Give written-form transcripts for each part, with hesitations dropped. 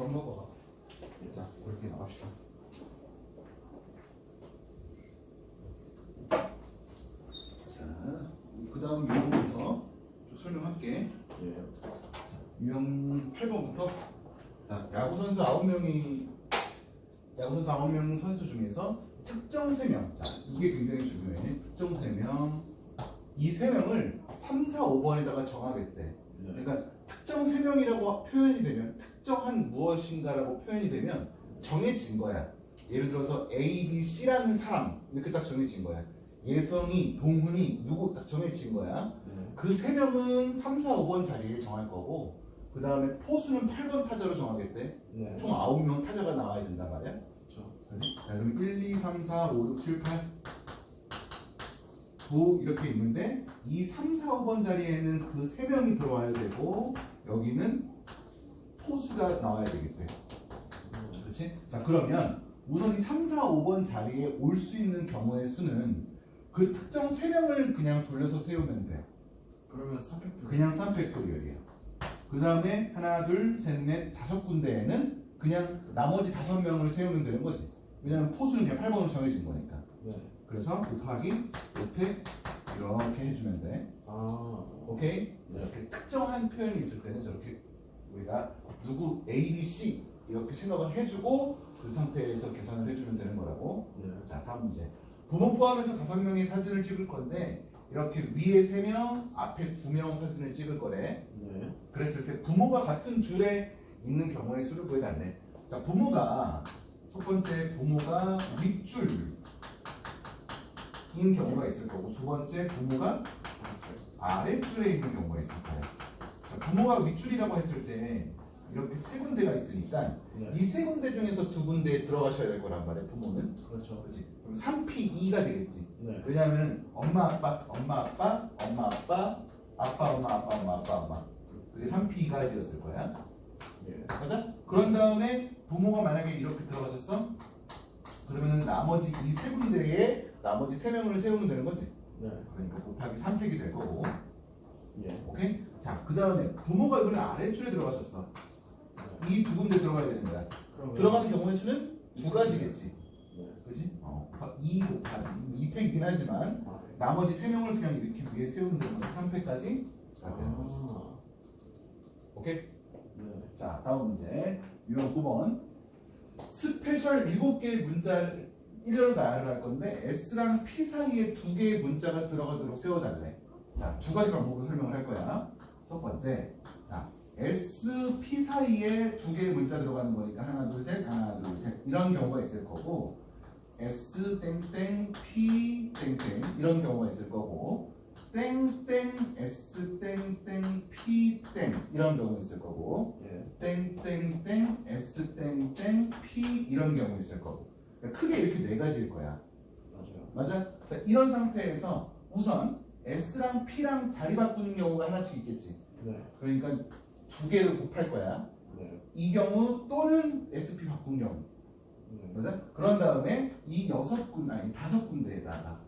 더 먹어봐. 자, 그렇게 나갑시다. 자, 그 다음 유형부터 쭉 설명할게. 예. 유형 8번부터. 자, 야구선수 9명 선수 중에서 특정 3명. 자, 이게 굉장히 중요해. 특정 3명. 이 3명을 3, 4, 5번에다가 정하겠대. 예. 그러니까 특정 3명이라고 표현이 되면 특정한 무엇인가라고 표현이 되면 정해진 거야. 예를 들어서 A, B, C라는 사람 이렇게 딱 정해진 거야. 예성이, 동훈이 누구 딱 정해진 거야. 예. 그 3명은 3, 4, 5번 자리에 정할 거고 그 다음에 포수는 8번 타자로 정하겠대. 네. 총 9명 타자가 나와야 된단 말이야. 그렇죠. 그렇지? 자, 그럼 1, 2, 3, 4, 5, 6, 7, 8 9 이렇게 있는데 이 3, 4, 5번 자리에는 그 3명이 들어와야 되고 여기는 포수가 나와야 되겠대. 그렇지? 자, 그러면 우선 이 3, 4, 5번 자리에 올 수 있는 경우의 수는 그 특정 3명을 그냥 돌려서 세우면 돼. 그러면 3팩토리얼. 그냥 3팩토리얼이야. 그 다음에 하나, 둘, 셋, 넷, 5군데에는 그냥 나머지 5명을 세우면 되는 거지. 왜냐면 포수는 그냥 8번으로 정해진 거니까. 네. 그래서 곱하기 옆에 이렇게 해주면 돼. 아. 오케이? 네. 이렇게 특정한 표현이 있을 때는 저렇게 우리가 누구 A, B, C 이렇게 생각을 해주고 그 상태에서 계산을 해주면 되는 거라고. 네. 자, 다음 문제. 부모 포함해서 5명의 사진을 찍을 건데 이렇게 위에 3명, 앞에 2명 사진을 찍을 거래. 네. 그랬을 때 부모가 같은 줄에 있는 경우의 수를 구해달래. 자, 부모가 첫 번째 부모가 윗줄인 경우가 있을 거고 두 번째 부모가 아랫줄에 있는 경우가 있을 거야. 자, 부모가 윗줄이라고 했을 때 이렇게 3군데가 있으니까 네. 이 3군데 중에서 2군데에 들어가셔야 될 거란 말이야. 부모는. 그렇죠. 그렇지? 그럼 3P2가 되겠지. 네. 왜냐하면 엄마 아빠 엄마 아빠 엄마 아빠 아빠 엄마 아빠 엄마 아빠 엄마 그게 3P까지였을 거야. 예. 맞아? 그런 다음에 부모가 만약에 이렇게 들어가셨어? 그러면은 나머지 이 3군데에 나머지 3명을 세우면 되는 거지. 네. 그러니까 곱하기 3팩이 될 거고. 예. 오케이? 자, 그 다음에 부모가 이번에 아래줄에 들어가셨어. 네. 이 2군데 들어가야 되는 거야. 그러면 들어가는 경우의 수는 2가지겠지. 네. 그지? 2 곱하기 2팩이긴 하지만 아, 네. 나머지 3명을 그냥 이렇게 위에 세우면 되는 거지. 3팩까지 가 되는 거지. 아. 오케이? 네. 자, 다음 문제. 유형 9번. 스페셜 7개의 문자를 일렬로 나열을 할 건데 S랑 P 사이에 2개의 문자가 들어가도록 세워달래. 자, 2가지 방법으로 설명을 할 거야. 첫 번째. 자, S, P 사이에 2개의 문자 들어가는 거니까 하나, 둘, 셋, 하나, 둘, 셋 이런 경우가 있을 거고 S 땡땡 P 땡땡 이런 경우가 있을 거고 땡땡 S 땡땡 P 땡 이런 경우 있을 거고 예. 땡땡땡 S 땡땡 P 이런 경우 있을 거고 그러니까 크게 이렇게 4가지일 거야. 맞아요. 맞아? 자, 이런 상태에서 우선 S랑 P랑 자리 바꾸는 경우가 하나씩 있겠지. 네. 그러니까 2개를 곱할 거야. 네. 이 경우 또는 SP 바꾼 경우. 네. 맞아? 그런 다음에 이 5군데에다가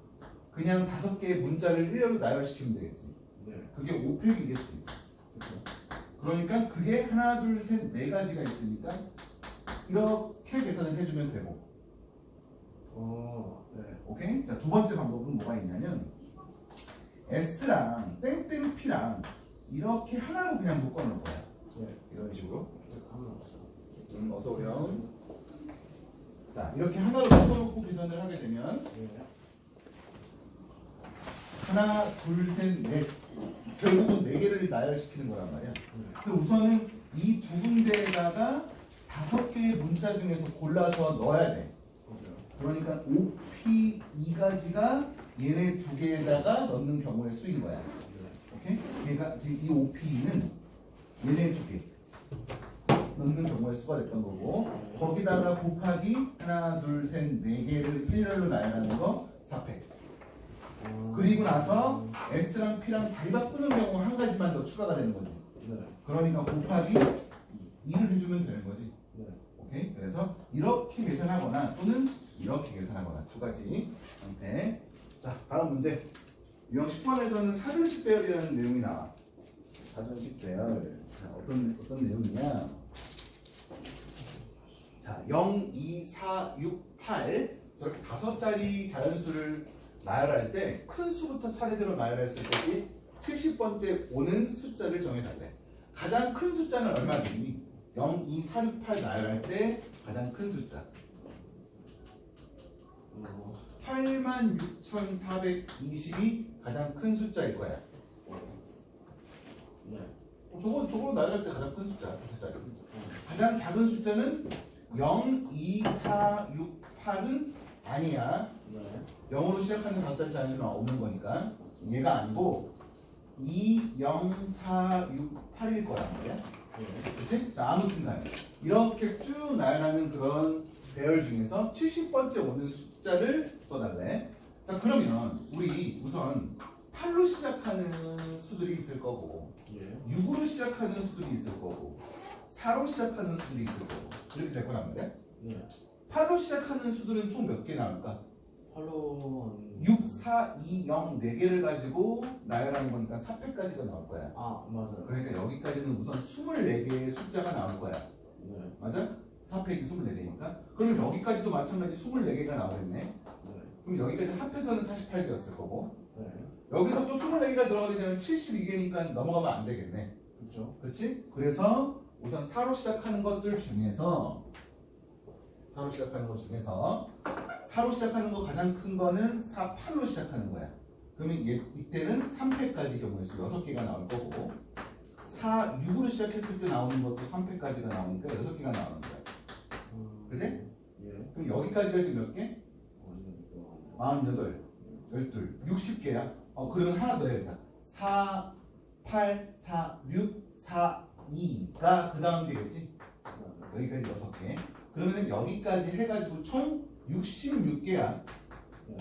그냥 5개의 문자를 일렬로 나열시키면 되겠지. 네. 그게 5팩이겠지. 그렇죠. 그러니까 그게 하나, 둘, 셋, 4가지가 있으니까 이렇게 계산을 해주면 되고. 네. 오케이? 자, 두 번째 방법은 뭐가 있냐면 S랑 땡땡 P랑 이렇게 하나로 그냥 묶어놓을 거야. 네. 이런 식으로. 하나 없어요. 어서 오렴. 자, 이렇게 하나로 묶어놓고 계산을 하게 되면 네. 하나, 둘, 셋, 넷 결국은 4개를 나열시키는 거란 말이야. 근데 우선은 이 2군데에다가 5개의 문자 중에서 골라서 넣어야 돼. 그러니까 OP 2가지가 얘네 2개에다가 넣는 경우의 수인 거야. 오케이? 그러니까 지금 이 OP는 얘네 2개 넣는 경우의 수가 됐던 거고 거기다가 곱하기 하나, 둘, 셋, 4개를 일렬로 나열하는 거 4팩. 그리고 나서 S랑 P랑 자리 바꾸는 경우 한 가지만 더 추가가 되는 거지. 네. 그러니까 곱하기 2를 해주면 되는 거지. 네. 오케이? 그래서 이렇게 계산하거나 또는 이렇게 계산하거나 2가지 형태. 자, 다음 문제. 유형 10번에서는 사전식 배열이라는 내용이 나와. 사전식 배열. 자, 어떤 내용이냐? 자, 0, 2, 4, 6, 8 저렇게 5자리 자연수를 나열할 때 큰 수부터 차례대로 나열했을 때 70번째 오는 숫자를 정해달래. 가장 큰 숫자는 얼마 되니? 0, 2, 4, 6, 8 나열할 때 가장 큰 숫자 86,420이 가장 큰 숫자일 거야. 네. 저거 나열할 때 가장 큰 숫자. 가장 작은 숫자는 0, 2, 4, 6, 8은 아니야. 네. 0으로 시작하는 5자리 자연수는 없는 거니까 얘가 아니고 2, 0, 4, 6, 8일 거란 말이야. 네. 그치? 자, 아무튼 간에 이렇게 쭉 나열하는 그런 배열 중에서 70번째 오는 숫자를 써달래. 자, 그러면 우리 우선 8로 시작하는 수들이 있을 거고 예. 6으로 시작하는 수들이 있을 거고 4로 시작하는 수들이 있을 거고 이렇게 될 거란 말이야. 네. 8로 시작하는 수들은 총 몇 개 나올까? 8로 6, 4, 2, 0 4개를 가지고 나열하는 거니까 4패까지가 나올 거야. 아, 맞아요. 그러니까 여기까지는 우선 24개의 숫자가 나올 거야. 네. 맞아? 4패기 24개니까. 그러면 여기까지도 마찬가지 24개가 나오겠네. 네. 그럼 여기까지 합해서는 48개였을 거고 네. 여기서 또 24개가 들어가게 되면 72개니까 넘어가면 안 되겠네. 그렇죠. 그렇지? 그래서 우선 4로 시작하는 것들 중에서 4로 시작하는 것 중에서 4로 시작하는 거 가장 큰 거는 4, 8로 시작하는 거야. 그러면 이때는 3패까지 경우의 수 6개가 나올 거고 4, 6으로 시작했을 때 나오는 것도 3패까지가 나오니까 6개가 나오는 거야. 그지? 예. 그럼 여기까지가 지금 몇 개? 이거 48, 12, 60개야. 그러면 하나 더 해야겠다. 4, 8, 4, 6, 4, 2가 그 다음 되겠지? 여기까지 6개. 그러면 여기까지 해가지고 총 66개야. 네.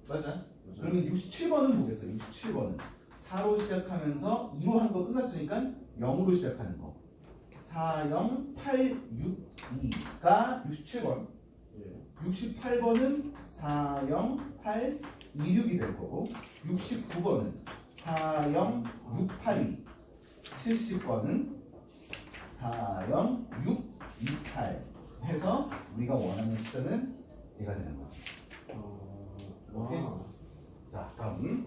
맞아? 그러면 67번은 뭐겠어? 67번은 4로 시작하면서 2로 한 거 끝났으니까 0으로 시작하는 거. 4, 0, 8, 6, 2가 67번. 예. 68번은 4, 0, 8, 2, 6이 될 거고 69번은 4, 0, 6, 8, 2 70번은 4, 0, 6, 2, 8 해서 우리가 원하는 숫자는 얘가 되는 거지. 오케이? 자, 다음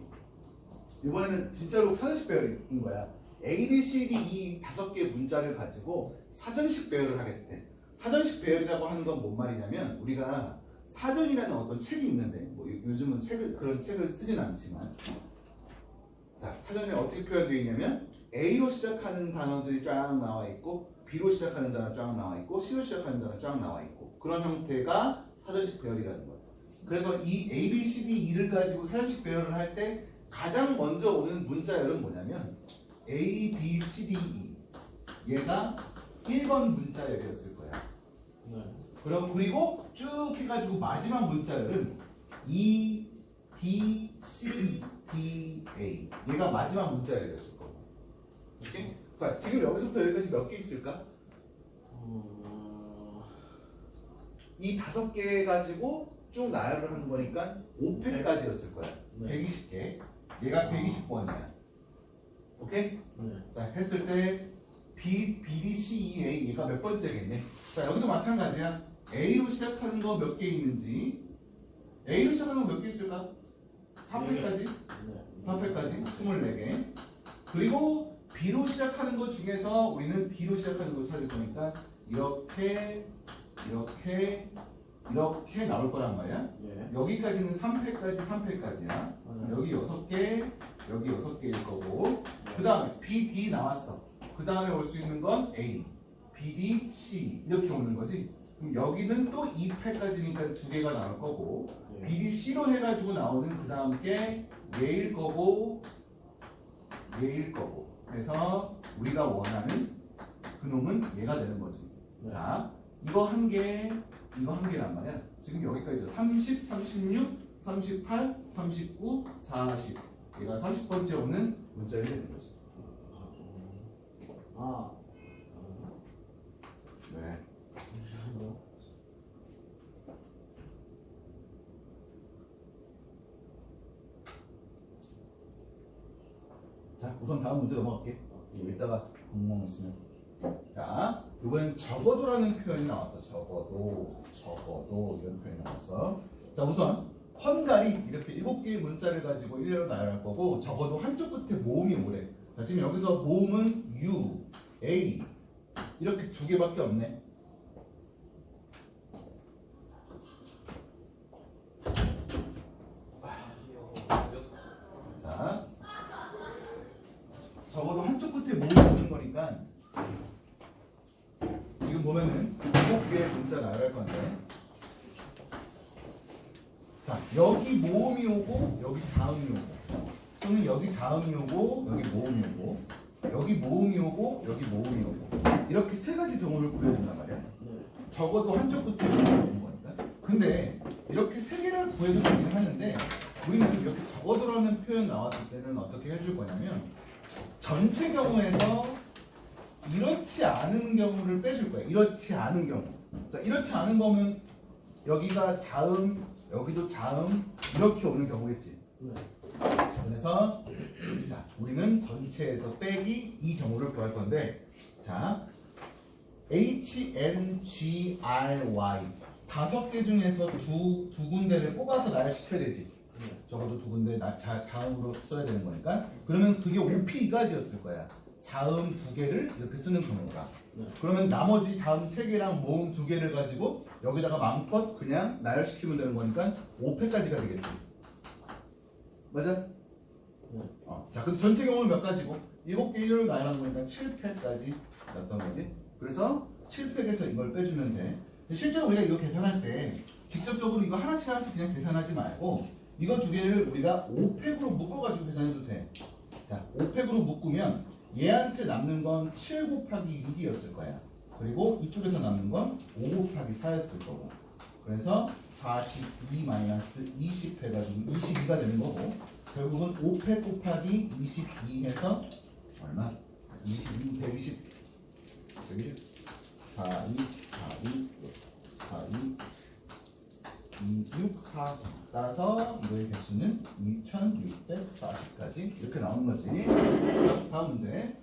이번에는 진짜로 사전식 배열인 거야. A, B, C, D 이 5개의 문자를 가지고 사전식 배열을 하게 돼. 사전식 배열이라고 하는 건 뭔 말이냐면 우리가 사전이라는 어떤 책이 있는데 뭐 요즘은 그런 책을 쓰진 않지만 자, 사전에 어떻게 표현되어 있냐면 A로 시작하는 단어들이 쫙 나와 있고 B로 시작하는 단어 쫙 나와 있고 C로 시작하는 단어 쫙 나와 있고 그런 형태가 사전식 배열이라는 거예요. 그래서 이 A, B, C, D, E를 가지고 사전식 배열을 할 때 가장 먼저 오는 문자열은 뭐냐면 A, B, C, D, E 얘가 1번 문자열이었을 거야. 네. 그리고 쭉 해가지고 마지막 문자열은 E, D, C, D, A 얘가 마지막 문자열이었을 거고. 오케이? 자, 지금 여기서부터 여기까지 몇 개 있을까? 이 5개 가지고 쭉 나열을 하는 거니까 5패까지였을 거야. 네. 120개. 얘가 120번이야. 오케이? 네. 자, 했을 때 B, D, C, E, A 얘가 몇 번째겠네? 자, 여기도 마찬가지야. A로 시작하는 거 몇 개 있는지 A로 시작하는 거 몇 개 있을까? 4패까지? 네. 4패까지 24개. 그리고 B로 시작하는 것 중에서 우리는 D로 시작하는 걸 찾을 거니까 이렇게 나올 거란 말이야. 예. 여기까지는 3패까지야. 여기 6개, 여기 6개일 거고. 그 다음에 B, D 나왔어. 그 다음에 올 수 있는 건 A, B, D, C 이렇게 오는 거지. 그럼 여기는 또 2패까지니까 2개가 나올 거고 예. B, D, C로 해가지고 나오는 그 다음 게 얘일 거고 그래서 우리가 원하는 그놈은 얘가 되는 거지. 네. 자, 이거 한 개란 말이야. 지금 여기까지죠. 30, 36, 38, 39, 40 얘가 40번째 오는 문자열이 되는 거지. 네. 자, 우선 다음 문제 넘어갈게. 이따가 공무원 있으면. 자, 이번엔 적어도라는 표현이 나왔어. 적어도 이런 표현이 나왔어. 자, 우선 헝가리 이렇게 7개의 문자를 가지고 일렬로 나열할 거고 적어도 한쪽 끝에 모음이 오래. 자, 지금 여기서 모음은 U, A 이렇게 2개밖에 없네. 자, 적어도 한쪽 끝에 모음이 오는 거니까 지금 보면은 7개의 문자 나열할 건데, 자, 여기 모음이 오고 여기 자음이 오고, 또는 여기 자음이 오고 여기 모음이 오고, 여기 모음이 오고 여기 모음이 오고, 이렇게 3가지 경우를 구해준단 말이야. 적어도 한쪽 끝에 모음이 오는 거니까. 근데 이렇게 3개를 구해도 되긴 하는데 우리는 이렇게 적어도라는 표현 나왔을 때는 어떻게 해줄 거냐면 전체 경우에서 이렇지 않은 경우를 빼줄 거야. 이렇지 않은 경우. 자, 이렇지 않은 거면 여기가 자음, 여기도 자음 이렇게 오는 경우겠지. 그래서 자, 우리는 전체에서 빼기 이 경우를 구할 건데, 자, HNGRY 5개 중에서 두 군데를 뽑아서 나열시켜야 되지. 적어도 2군데 자음으로 써야 되는 거니까. 그러면 그게 OP까지였을 거야. 자음 2개를 이렇게 쓰는 경우가. 그러면 나머지 자음 3개랑 모음 2개를 가지고 여기다가 마음껏 그냥 나열시키면 되는 거니까 5패까지가 되겠지. 맞아? 자, 근데 전체 경우는 몇 가지고 7개 일렬로 나열한 거니까 7패까지 였던 거지. 그래서 7팩에서 이걸 빼주면 돼. 실제로 우리가 이거 계산할 때 직접적으로 이거 하나씩 그냥 계산하지 말고 이거 2개를 우리가 5팩으로 묶어가지고 계산해도 돼. 자, 5팩으로 묶으면 얘한테 남는 건 7 곱하기 6이었을 거야. 그리고 이쪽에서 남는 건 5 곱하기 4였을 거고. 그래서 42 마이너스 20 해가지고 22가 되는 거고, 결국은 5팩 곱하기 22 해서 얼마? 22, 120, 4, 2, 4, 2, 4, 2, 6, 4. 따라서 이거의 개수는 2640까지 이렇게 나오는 거지. 다음 문제.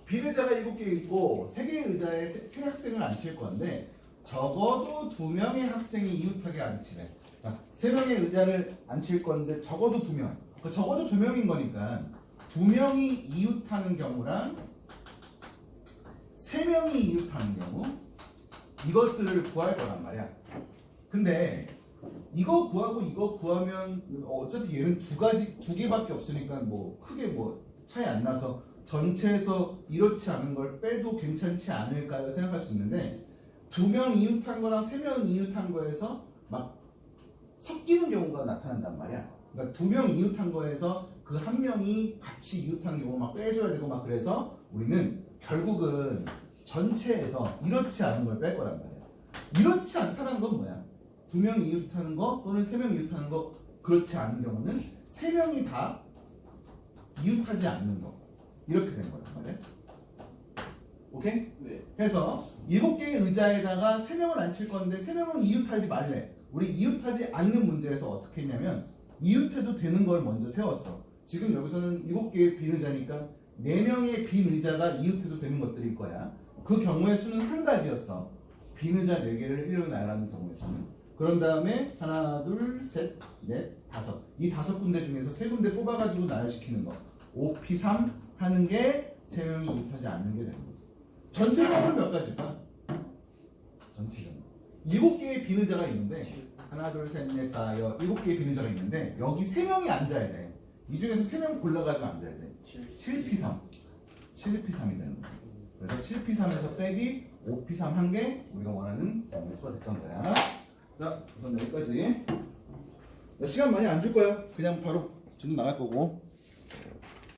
비의자가 7개 있고 3개의 의자에 3 학생을 앉힐 건데 적어도 2명의 학생이 이웃하게 앉히래. 자, 3명의 의자를 앉힐 건데 적어도 2명. 그 적어도 2명인 거니까 2명이 이웃하는 경우랑 3명이 이웃하는 경우, 이것들을 구할 거란 말이야. 근데 이거 구하고 이거 구하면 어차피 얘는 2개밖에 없으니까 뭐 크게 뭐 차이 안 나서 전체에서 이렇지 않은 걸 빼도 괜찮지 않을까요? 생각할 수 있는데 2명 이웃한 거랑 3명 이웃한 거에서 막 섞이는 경우가 나타난단 말이야. 그러니까 2명 이웃한 거에서 그 한 명이 같이 이웃한 경우 막 빼줘야 되고 막, 그래서 우리는 결국은 전체에서 이렇지 않은 걸 뺄 거란 말이야. 이렇지 않다는 건 뭐야? 2명 이웃하는 거 또는 3명 이웃하는 거, 그렇지 않은 경우는 3명이 다 이웃하지 않는 거, 이렇게 된 거란 말이야. 오케이? 네. 해서 7개의 의자에다가 3명을 앉힐 건데 3명은 이웃하지 말래. 우리 이웃하지 않는 문제에서 어떻게 했냐면 이웃해도 되는 걸 먼저 세웠어. 지금 여기서는 7개의 빈 의자니까 4명의 빈 의자가 이웃해도 되는 것들일 거야. 그 경우의 수는 한 가지였어. 빈 의자 4개를 일렬로 나열하는 경우에서는. 그런 다음에 하나, 둘, 셋, 넷, 다섯. 이 5군데 중에서 3군데 뽑아가지고 나열시키는 거. 5P3 하는 게 3명이 이웃하지 않는 게 되는 거지. 전체 경우는 몇 가지일까? 전체 경우. 7개의 빈 의자가 있는데 하나, 둘, 셋, 넷, 다, 7개의 빈 의자가 있는데 여기 3명이 앉아야 돼. 이 중에서 3명 골라가지고 앉아야 돼. 7P3. 7P3이 되는 거야. 그래서 7P3에서 빼기 5P3 한 개 우리가 원하는 경우의 수가 됐던 거야. 자, 우선 여기까지. 시간 많이 안 줄 거야. 그냥 바로 전부 나갈 거고.